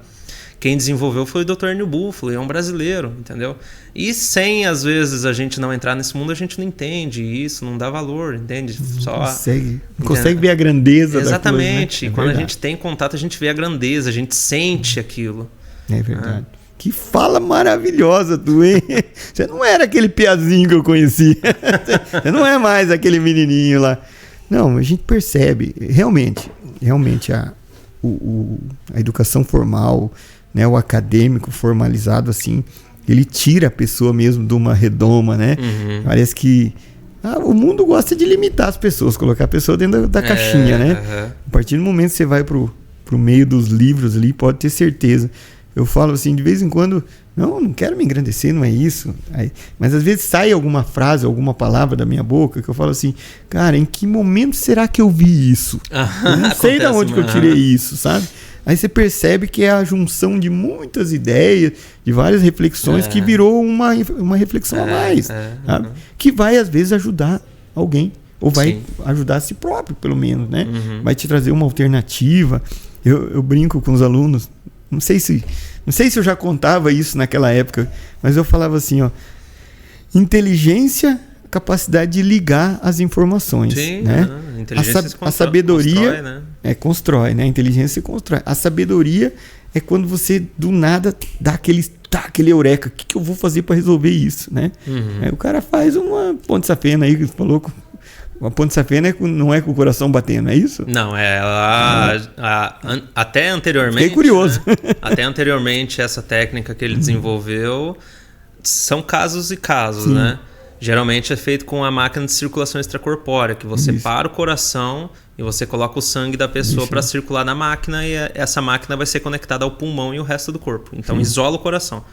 B: Quem desenvolveu foi o Dr. Enio Buffalo, é um brasileiro, entendeu? E sem, às vezes, a gente não entrar nesse mundo, a gente não entende isso, não dá valor, entende?
A: Não consegue ver a grandeza
B: Exatamente.
A: da coisa, né?
B: Quando a gente tem contato, a gente vê a grandeza, a gente sente aquilo.
A: É verdade. Que fala maravilhosa tu, hein? Você não era aquele piazinho que eu conheci. Você não é mais aquele menininho lá. Não, a gente percebe. Realmente a educação formal, né, o acadêmico formalizado, assim, ele tira a pessoa mesmo de uma redoma, né? Parece que o mundo gosta de limitar as pessoas, colocar a pessoa dentro da caixinha, né? A partir do momento que você vai pro meio dos livros ali, pode ter certeza. Eu falo assim, de vez em quando, não quero me engrandecer, não é isso. Mas às vezes sai alguma frase, alguma palavra da minha boca que eu falo assim, cara, em que momento será que eu vi isso? Eu não sei de onde que eu tirei isso, sabe? Aí você percebe que é a junção de muitas ideias, de várias reflexões, que virou uma reflexão a mais, sabe? Que vai às vezes ajudar alguém, ou vai ajudar a si próprio, pelo menos, né? Vai te trazer uma alternativa. Eu brinco com os alunos, não sei se eu já contava isso naquela época, mas eu falava assim, ó, inteligência, capacidade de ligar as informações, né? A sabedoria constrói, né? A inteligência constrói. A sabedoria é quando você do nada dá aquele eureka, o que eu vou fazer para resolver isso, né? Aí o cara faz uma ponte de safena aí, que você falou. Uma ponte de safena não é com o coração batendo, é isso?
B: Não, até anteriormente...
A: Fiquei curioso.
B: Né? Até anteriormente, essa técnica que ele desenvolveu são casos e casos, né? Geralmente é feito com a máquina de circulação extracorpórea, que você para o coração e você coloca o sangue da pessoa para circular na máquina, e essa máquina vai ser conectada ao pulmão e o resto do corpo. Então isola o coração.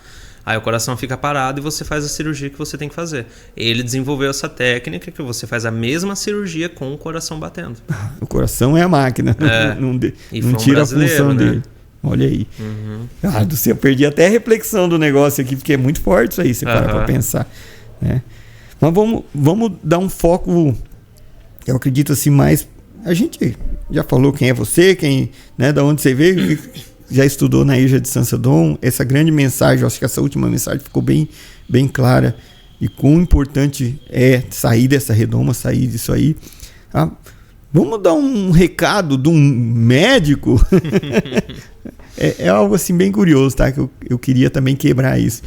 B: Aí o coração fica parado e você faz a cirurgia que você tem que fazer. Ele desenvolveu essa técnica que você faz a mesma cirurgia com o coração batendo. O
A: coração é a máquina, não tira a função dele. Olha aí. Do céu, eu perdi até a reflexão do negócio aqui, porque é muito forte isso aí, você para pra pensar, né? Mas vamos dar um foco, eu acredito assim, mais... A gente já falou quem é você, né, da onde você veio, já estudou na EJA Distância Dom. Essa grande mensagem, eu acho que essa última mensagem ficou bem, bem clara, e quão importante é sair dessa redoma, sair disso aí. Vamos dar um recado de um médico. é algo assim bem curioso, tá? Que eu queria também quebrar isso.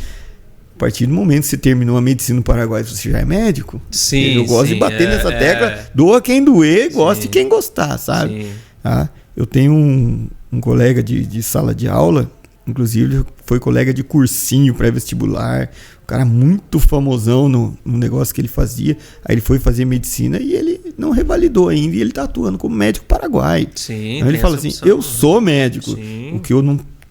A: A partir do momento que você terminou a medicina no Paraguai, você já é médico?
B: Sim.
A: Eu gosto de bater nessa tecla. Doa quem doer, gosta de quem gostar, sabe? Eu tenho um colega de sala de aula, inclusive ele foi colega de cursinho pré-vestibular, um cara muito famosão no negócio que ele fazia. Aí ele foi fazer medicina e ele não revalidou ainda, e ele está atuando como médico paraguai.
B: Sim,
A: então ele fala assim, eu sou médico,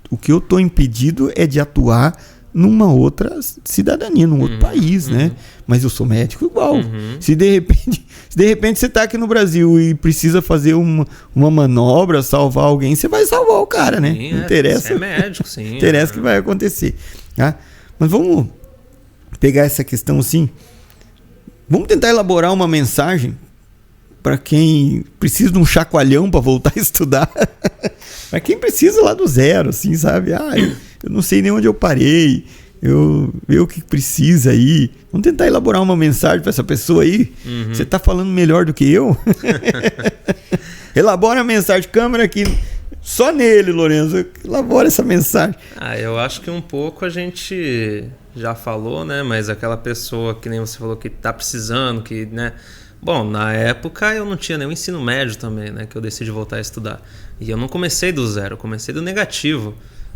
A: o que eu estou impedido é de atuar numa outra cidadania, num outro país, né? Mas eu sou médico igual. Se de repente você está aqui no Brasil e precisa fazer uma manobra, salvar alguém, você vai salvar o cara, né?
B: Sim,
A: não interessa.
B: Você é médico, sim.
A: Interessa o que vai acontecer. Tá? Mas vamos pegar essa questão assim. Vamos tentar elaborar uma mensagem para quem precisa de um chacoalhão para voltar a estudar. Para quem precisa lá do zero, assim, sabe? Eu não sei nem onde eu parei. Eu que precisa aí. Vamos tentar elaborar uma mensagem para essa pessoa aí. Você está falando melhor do que eu? Elabora a mensagem. Câmera aqui. Só nele, Lorenzo. Elabora essa mensagem.
B: Eu acho que um pouco a gente já falou, né? Mas aquela pessoa que nem você falou que está precisando, que, né? Bom, na época eu não tinha nenhum ensino médio também, né? Que eu decidi voltar a estudar. E eu não comecei do zero, eu comecei do negativo.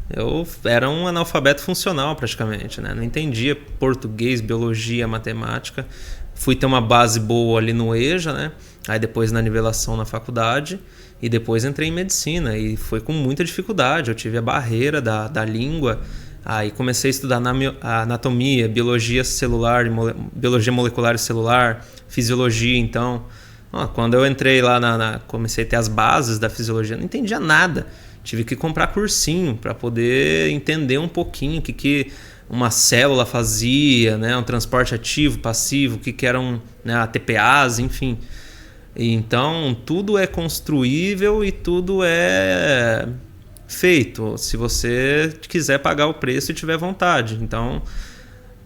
B: Eu era um analfabeto funcional praticamente, né? Não entendia português, biologia, matemática. Fui ter uma base boa ali no EJA, né? Aí depois na nivelação na faculdade. E depois entrei em medicina. E foi com muita dificuldade. Eu tive a barreira da língua. Aí comecei a estudar anatomia, biologia celular, biologia molecular e celular, fisiologia. Então, quando eu entrei lá, comecei a ter as bases da fisiologia, não entendia nada. Tive que comprar cursinho para poder entender um pouquinho uma célula fazia, né? Um transporte ativo, passivo, que eram, né, ATPAs, enfim. Então, tudo é construível e tudo é feito, se você quiser pagar o preço e tiver vontade. Então,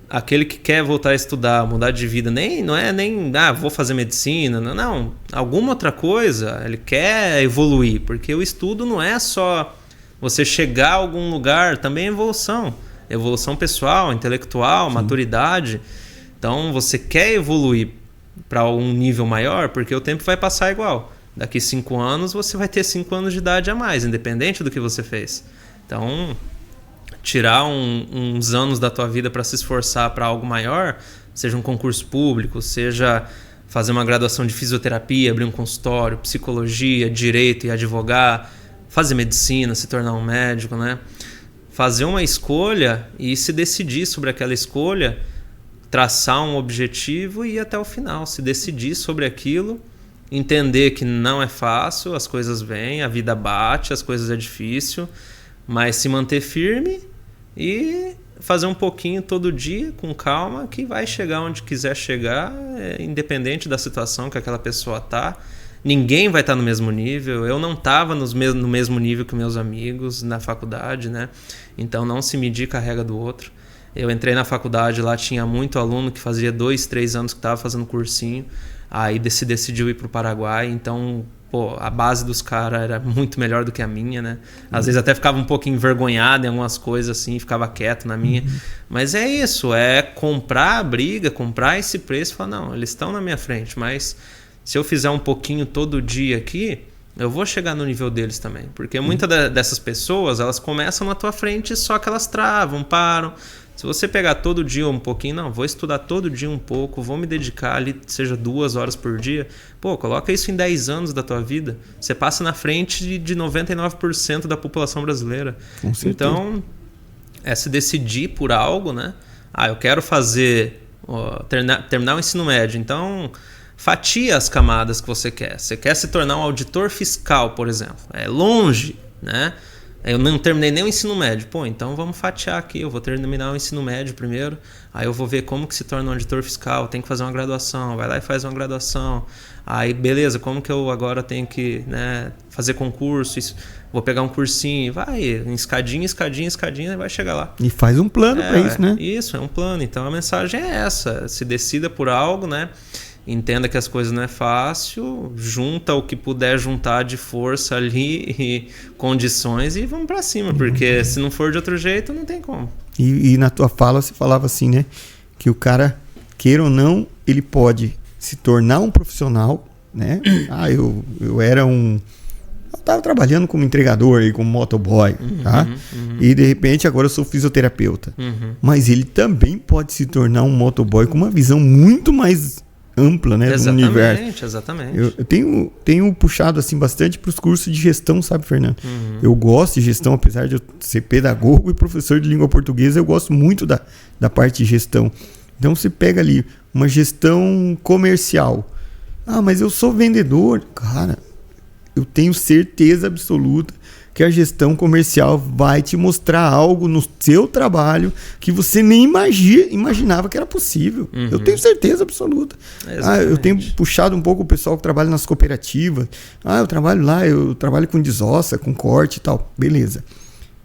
B: aquele que quer voltar a estudar, mudar de vida, não é nem vou fazer medicina, não, alguma outra coisa, ele quer evoluir, porque o estudo não é só você chegar a algum lugar, também é evolução pessoal, intelectual, sim, maturidade. Então, você quer evoluir para um nível maior, porque o tempo vai passar igual. Daqui 5 anos, você vai ter 5 anos de idade a mais, independente do que você fez. Então, tirar uns anos da tua vida para se esforçar para algo maior, seja um concurso público, seja fazer uma graduação de fisioterapia, abrir um consultório, psicologia, direito e advogar, fazer medicina, se tornar um médico, né? Fazer uma escolha e se decidir sobre aquela escolha, traçar um objetivo e ir até o final, se decidir sobre aquilo, entender que não é fácil, as coisas vêm, a vida bate, as coisas é difícil, mas se manter firme e fazer um pouquinho todo dia, com calma, que vai chegar onde quiser chegar, independente da situação que aquela pessoa está. Ninguém vai estar no mesmo nível. Eu não estava no mesmo nível que meus amigos na faculdade, né? Então não se medir com a regra do outro. Eu entrei na faculdade, lá tinha muito aluno que fazia 2, 3 anos que estava fazendo cursinho. Aí decidiu ir para o Paraguai. Então, a base dos caras era muito melhor do que a minha, né? Às vezes até ficava um pouco envergonhado em algumas coisas assim, ficava quieto na minha. Mas é isso, é comprar a briga, comprar esse preço e falar, não, eles estão na minha frente, mas se eu fizer um pouquinho todo dia aqui, eu vou chegar no nível deles também. Porque muitas dessas pessoas, elas começam na tua frente, só que elas travam, param. Se você pegar todo dia um pouquinho, não, vou estudar todo dia um pouco, vou me dedicar ali, seja 2 horas por dia, coloca isso em 10 anos da tua vida. Você passa na frente de 99% da população brasileira.
A: Com certeza.
B: Então, é se decidir por algo, né? Eu quero fazer, terminar o ensino médio, então fatia as camadas que você quer. Você quer se tornar um auditor fiscal, por exemplo. É longe, né? Eu não terminei nem o ensino médio. Então vamos fatiar aqui. Eu vou terminar o ensino médio primeiro. Aí eu vou ver como que se torna um auditor fiscal. Tem que fazer uma graduação. Vai lá e faz uma graduação. Aí beleza, como que eu agora tenho que, né, fazer concurso? Vou pegar um cursinho. Vai, escadinha, e vai chegar lá.
A: E faz um plano para isso, né?
B: Isso, é um plano. Então a mensagem é essa. Se decida por algo, né? Entenda que as coisas não é fácil, junta o que puder juntar de força ali e condições e vamos para cima, porque se não for de outro jeito, não tem como.
A: E na tua fala você falava assim, né? Que o cara, queira ou não, ele pode se tornar um profissional, né? Eu era eu estava trabalhando como entregador aí, como motoboy, tá? E de repente agora eu sou fisioterapeuta. Mas ele também pode se tornar um motoboy com uma visão muito mais ampla, né, do universo.
B: Exatamente.
A: Eu tenho puxado assim bastante para os cursos de gestão, sabe, Fernando? Eu gosto de gestão, apesar de eu ser pedagogo e professor de língua portuguesa, eu gosto muito da parte de gestão. Então você pega ali uma gestão comercial. Mas eu sou vendedor. Cara, eu tenho certeza absoluta que a gestão comercial vai te mostrar algo no seu trabalho que você nem imaginava que era possível. Eu tenho certeza absoluta. Eu tenho puxado um pouco o pessoal que trabalha nas cooperativas. Eu trabalho lá, eu trabalho com desossa, com corte e tal. Beleza.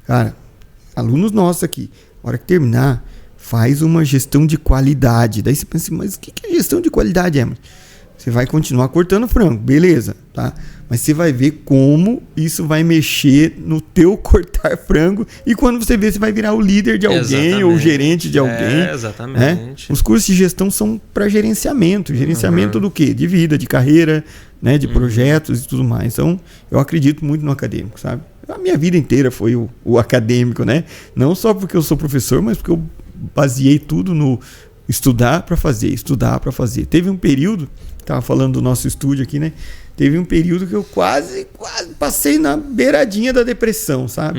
A: Cara, alunos nossos aqui, na hora que terminar, faz uma gestão de qualidade. Daí você pensa assim, mas o que é gestão de qualidade, Emerson? Você vai continuar cortando frango, beleza, tá? Mas você vai ver como isso vai mexer no teu cortar frango e quando você vê, você vai virar o líder de alguém ou o gerente de alguém.
B: Exatamente.
A: Né? Os cursos de gestão são para gerenciamento. Gerenciamento do quê? De vida, de carreira, né? De projetos e tudo mais. Então, eu acredito muito no acadêmico, sabe? A minha vida inteira foi o acadêmico, né? Não só porque eu sou professor, mas porque eu baseei tudo no estudar para fazer. Teve um período, estava falando do nosso estúdio aqui, né? Teve um período que eu quase passei na beiradinha da depressão, sabe?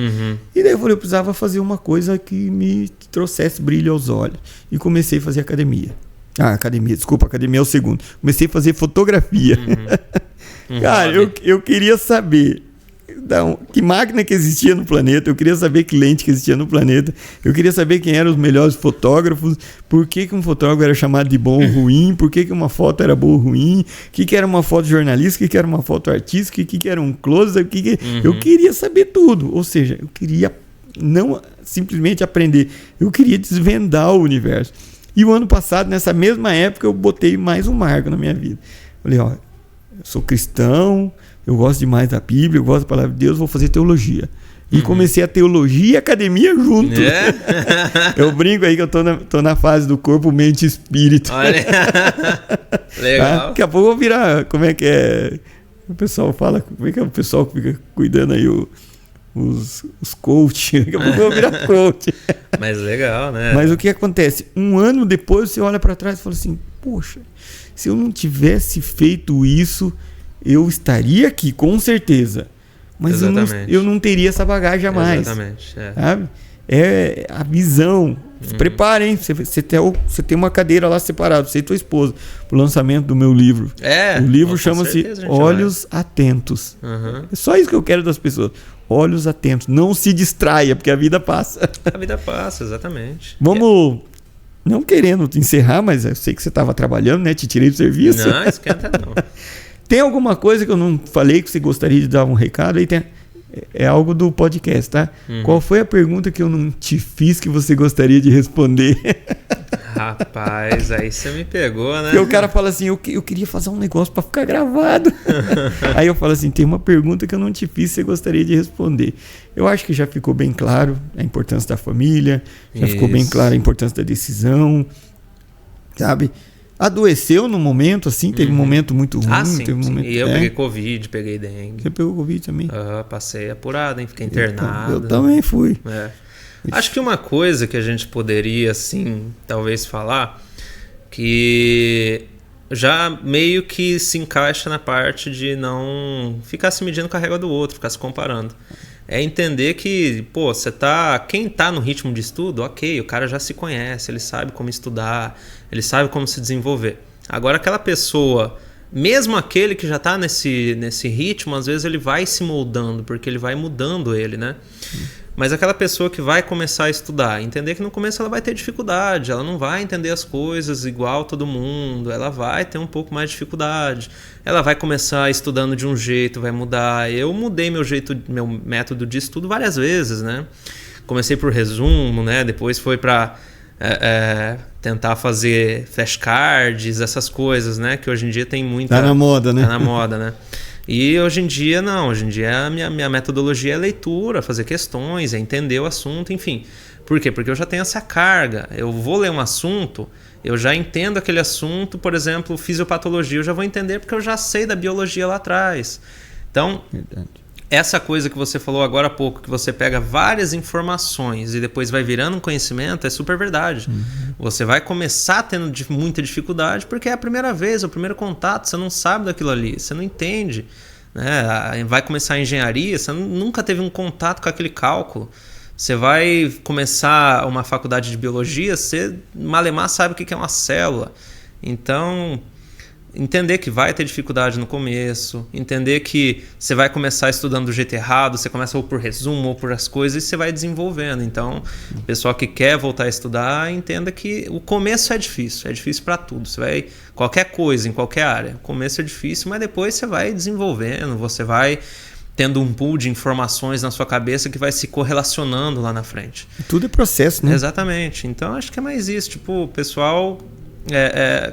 A: E daí eu falei, eu precisava fazer uma coisa que me trouxesse brilho aos olhos. E comecei a fazer academia. Academia é o segundo. Comecei a fazer fotografia. Cara, eu queria saber que máquina que existia no planeta, eu queria saber que lente que existia no planeta, eu queria saber quem eram os melhores fotógrafos, por que um fotógrafo era chamado de bom ou ruim, por que uma foto era boa ou ruim, o que era uma foto jornalística, o que era uma foto artística, o que era um close, eu queria saber tudo, ou seja, eu queria não simplesmente aprender, eu queria desvendar o universo. E o ano passado, nessa mesma época, eu botei mais um marco na minha vida. Falei, ó, eu sou cristão, eu gosto demais da Bíblia, eu gosto da palavra de Deus, vou fazer teologia. E comecei a teologia e academia junto. Eu brinco aí que eu tô na fase do corpo, mente e espírito.
B: Olha. Legal.
A: Daqui a pouco eu vou virar, como é que é? O pessoal fala, como é que é o pessoal que fica cuidando aí, os coach, daqui a pouco eu vou virar coach.
B: Mas legal, né?
A: Mas o que acontece? Um ano depois você olha para trás e fala assim, poxa, se eu não tivesse feito isso, eu estaria aqui, com certeza. Mas eu não teria essa bagagem jamais.
B: Exatamente.
A: Sabe? É a visão. Se preparem, você tem uma cadeira lá separada, você e tua esposa, pro lançamento do meu livro. O livro chama-se Olhos Atentos. É só isso que eu quero das pessoas. Olhos atentos. Não se distraia, porque a vida passa.
B: A vida passa, exatamente.
A: Vamos... Não querendo te encerrar, mas eu sei que você estava trabalhando, né? Te tirei do serviço.
B: Não, esquenta não.
A: Tem alguma coisa que eu não falei que você gostaria de dar um recado? Aí é algo do podcast, tá? Qual foi a pergunta que eu não te fiz que você gostaria de responder?
B: Rapaz, aí você me pegou, né?
A: Porque o cara fala assim, eu queria fazer um negócio para ficar gravado. Aí eu falo assim, tem uma pergunta que eu não te fiz, você gostaria de responder. Eu acho que já ficou bem claro a importância da família, já ficou bem claro a importância da decisão, sabe? Adoeceu no momento, assim, teve um momento muito ruim.
B: Sim,
A: teve um momento,
B: e eu peguei Covid, peguei dengue.
A: Você pegou Covid também?
B: Passei apurado, hein? Fiquei internado.
A: Eu também fui.
B: Acho que uma coisa que a gente poderia, assim, talvez falar, que já meio que se encaixa na parte de não ficar se medindo com a régua do outro, ficar se comparando. É entender que, pô, quem tá no ritmo de estudo, ok, o cara já se conhece, ele sabe como estudar, ele sabe como se desenvolver. Agora aquela pessoa, mesmo aquele que já tá nesse ritmo, às vezes ele vai se moldando, porque ele vai mudando ele, né? Mas aquela pessoa que vai começar a estudar, entender que no começo ela vai ter dificuldade, ela não vai entender as coisas igual todo mundo, ela vai ter um pouco mais de dificuldade, ela vai começar estudando de um jeito, vai mudar. Eu mudei meu método de estudo várias vezes, né? Comecei por resumo, né? Depois foi para tentar fazer flashcards, essas coisas, né? Que hoje em dia tem muita...
A: Tá na moda, né?
B: Tá na moda, né? E hoje em dia não, hoje em dia a minha metodologia é leitura, fazer questões, é entender o assunto, enfim. Por quê? Porque eu já tenho essa carga, eu vou ler um assunto, eu já entendo aquele assunto, por exemplo, fisiopatologia, eu já vou entender porque eu já sei da biologia lá atrás. Então, essa coisa que você falou agora há pouco, que você pega várias informações e depois vai virando um conhecimento, é super verdade. Você vai começar tendo muita dificuldade porque é a primeira vez, o primeiro contato, você não sabe daquilo ali, você não entende. Né? Vai começar a engenharia, você nunca teve um contato com aquele cálculo. Você vai começar uma faculdade de biologia, você malemar sabe o que é uma célula. Então... entender que vai ter dificuldade no começo, entender que você vai começar estudando do jeito errado, você começa ou por resumo ou por as coisas e você vai desenvolvendo. Então, o pessoal que quer voltar a estudar, entenda que o começo é difícil para tudo. Você vai, qualquer coisa, em qualquer área, o começo é difícil, mas depois você vai desenvolvendo, você vai tendo um pool de informações na sua cabeça que vai se correlacionando lá na frente.
A: Tudo é processo, né?
B: Exatamente. Então, acho que é mais isso. Tipo, o pessoal...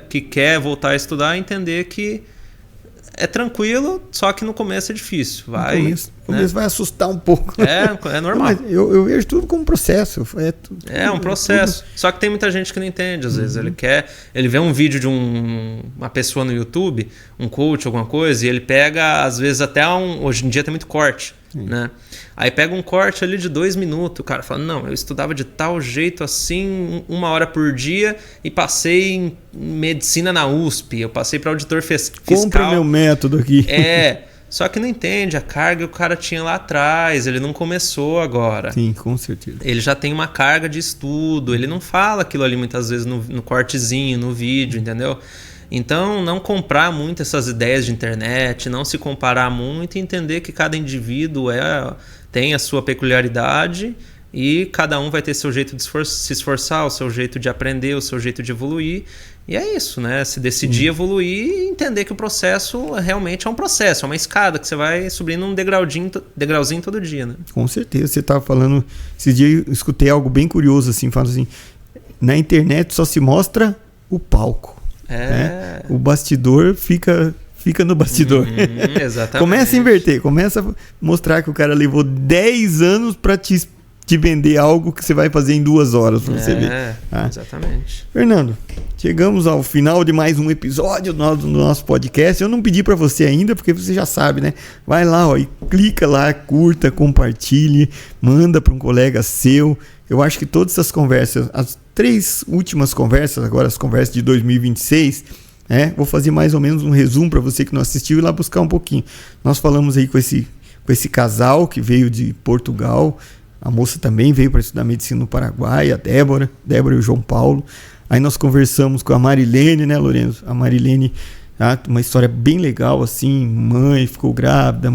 B: que quer voltar a estudar, entender que é tranquilo, só que no começo é difícil.
A: No começo vai assustar um pouco.
B: É normal.
A: Mas eu vejo tudo como processo.
B: É um processo. Só que tem muita gente que não entende, às vezes. Ele vê um vídeo de uma pessoa no YouTube, um coach, alguma coisa, e ele pega, às vezes, até hoje em dia tem muito corte. Né? Aí pega um corte ali de 2 minutos, o cara fala, não, eu estudava de tal jeito assim, 1 hora por dia e passei em medicina na USP, eu passei para auditor fiscal.
A: Compra meu método aqui.
B: Só que não entende a carga que o cara tinha lá atrás, ele não começou agora.
A: Sim, com certeza.
B: Ele já tem uma carga de estudo, ele não fala aquilo ali muitas vezes no cortezinho, no vídeo, entendeu? Então, não comprar muito essas ideias de internet, não se comparar muito e entender que cada indivíduo tem a sua peculiaridade e cada um vai ter seu jeito de se esforçar, o seu jeito de aprender, o seu jeito de evoluir. E é isso, né? Se decidir evoluir e entender que o processo realmente é um processo, é uma escada que você vai subindo um degrauzinho todo dia, né?
A: Com certeza. Você estava falando... Esse dia eu escutei algo bem curioso, assim, falando assim, na internet só se mostra o palco. Né? O bastidor fica no bastidor.
B: Exatamente.
A: Começa a inverter, começa a mostrar que o cara levou 10 anos para te vender algo que você vai fazer em 2 horas para você ver.
B: Exatamente.
A: Fernando, chegamos ao final de mais um episódio do nosso podcast. Eu não pedi para você ainda, porque você já sabe, né? Vai lá, ó, e clica lá, curta, compartilhe, manda para um colega seu. Eu acho que todas essas conversas, as 3 últimas conversas, agora as conversas de 2026, vou fazer mais ou menos um resumo para você que não assistiu e lá buscar um pouquinho. Nós falamos aí com esse casal que veio de Portugal. A moça também veio para estudar medicina no Paraguai, a Débora e o João Paulo. Aí nós conversamos com a Marilene, né, Lourenço? A Marilene, uma história bem legal, assim, mãe, ficou grávida,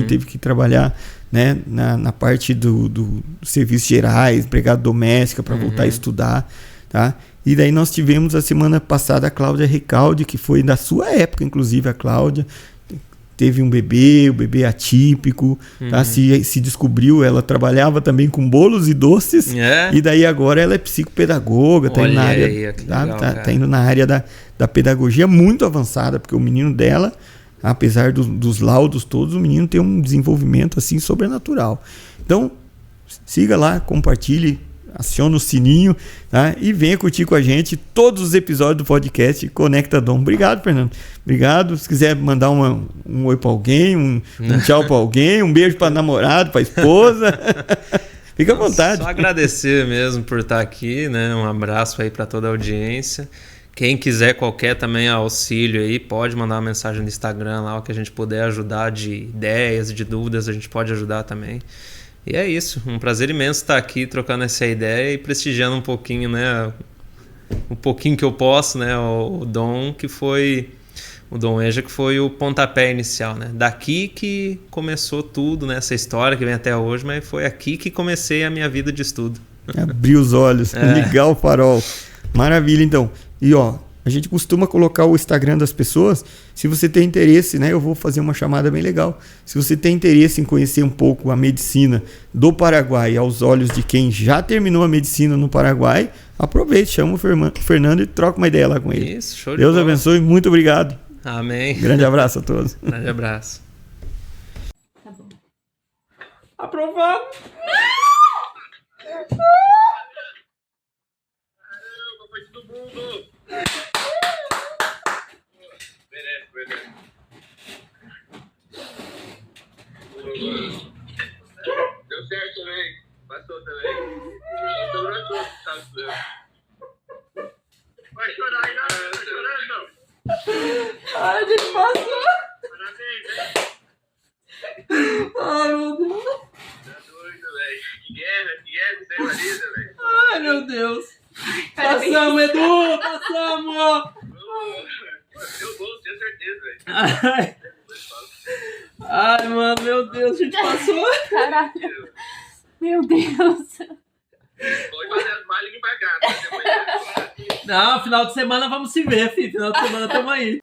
A: teve que trabalhar, né, na parte do serviços gerais, empregado doméstica para voltar a estudar, tá? E daí nós tivemos a semana passada a Cláudia Recalde, que foi da sua época, inclusive a Cláudia, teve um bebê, o bebê atípico, tá? Se descobriu, ela trabalhava também com bolos e doces, e daí agora ela é psicopedagoga, tá indo na área, tá indo na área da pedagogia muito avançada, porque o menino dela, apesar dos laudos todos, o menino tem um desenvolvimento assim sobrenatural. Então, siga lá, compartilhe, aciona o sininho, tá? E venha curtir com a gente todos os episódios do podcast Conecta Dom. Obrigado, Fernando. Obrigado. Se quiser mandar um oi para alguém, um tchau para alguém, um beijo para namorado, para esposa, fica à vontade.
B: Só agradecer mesmo por estar aqui, né? Um abraço aí para toda a audiência. Quem quiser qualquer também auxílio aí, pode mandar uma mensagem no Instagram lá, o que a gente puder ajudar de ideias, de dúvidas, a gente pode ajudar também. E é isso, um prazer imenso estar aqui trocando essa ideia e prestigiando um pouquinho, né? Um pouquinho que eu posso, né? O Dom Eja, que foi o pontapé inicial, né? Daqui que começou tudo, né? Essa história que vem até hoje, mas foi aqui que comecei a minha vida de estudo.
A: Abrir os olhos, ligar o farol. Maravilha, então. E ó, a gente costuma colocar o Instagram das pessoas. Se você tem interesse, né? Eu vou fazer uma chamada bem legal. Se você tem interesse em conhecer um pouco a medicina do Paraguai aos olhos de quem já terminou a medicina no Paraguai, aproveite, chama o Fernando e troca uma ideia lá com ele.
B: Isso, show de
A: Deus
B: bola.
A: abençoe, muito obrigado.
B: Amém.
A: Grande abraço a todos.
B: Grande abraço.
C: Tá bom.
B: Aprovado.
D: Foi todo mundo! Beleza. Deu certo também. Passou também. Sobrou tudo, sabe? Vai chorar aí, não? Tá chorando?
C: Ai, a gente passou.
D: Parabéns, hein?
C: Ai, meu Deus.
D: Tá doido, velho. Que guerra, sem valida, velho.
C: Ai, meu Deus. Passamos, Edu, passamos.
D: Eu vou, tenho certeza, velho.
C: Ai. Ai, mano, meu Deus, a gente passou.
E: Caralho. Meu Deus.
D: Pode fazer as malas e embarcar, tá? Depois
C: Não, final de semana vamos se ver, filho. Final de semana tamo aí.